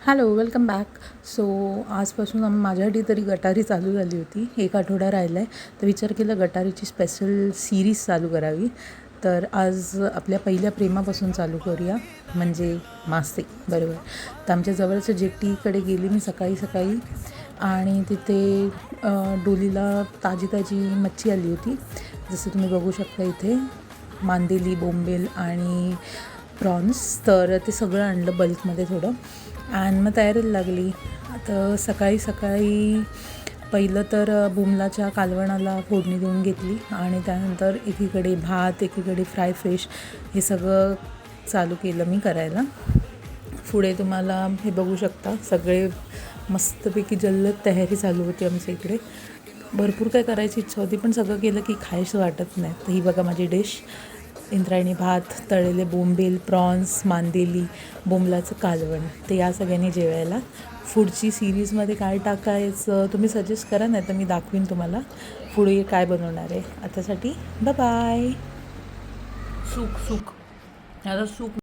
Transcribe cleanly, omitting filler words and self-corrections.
Hello, welcome back. So आजपासून माझ्यासाठी तरी गटारी चालू झाली होती. एक आठवडा राहिला आहे, तर विचार केला गटारीची स्पेशल सिरीज चालू करावी. तर आज आपल्या पहिल्या प्रेमापासून चालू करूया, म्हणजे मासे. बरोबर. तर आमच्या जवळच्या जेट्टीकडे गेली मी सकाळी सकाळी आणि तिथे डोलीला ताजी ताजी मच्छी आली होती. जसं तुम्ही बघू शकता इथे मांदेली, बोंबील आणि प्रॉन्स. तर ते सगळं आणलं बल्कमध्ये थोडं आणि मग तयारीला लागली. आता सकाळी सकाळी पहिलं तर बुमलाच्या कालवणाला फोडणी देऊन घेतली आणि त्यानंतर एकीकडे भात, एकीकडे फ्राय फिश हे सगळं चालू केलं मी करायला. पुढे तुम्हाला हे बघू शकता सगळे मस्तपैकी जल्लोष तयारी चालू होती आमच्या इकडे. भरपूर काय करायची इच्छा होती, पण सगळं केलं की खायचं वाटत नाही. तर ही बघा माझी डिश: इंद्रायणी भात, तळलेले बोंबील, प्रॉन्स, मांदेली, बोंबलाचं कालवण. ते या सगळ्यांनी जेवायला. पुढची सिरीजमध्ये काय टाकायचं तुम्ही सजेस्ट करा, नाही तर मी दाखवीन तुम्हाला पुढे काय बनवणार आहे. आतासाठी बाय. सूक आता सूक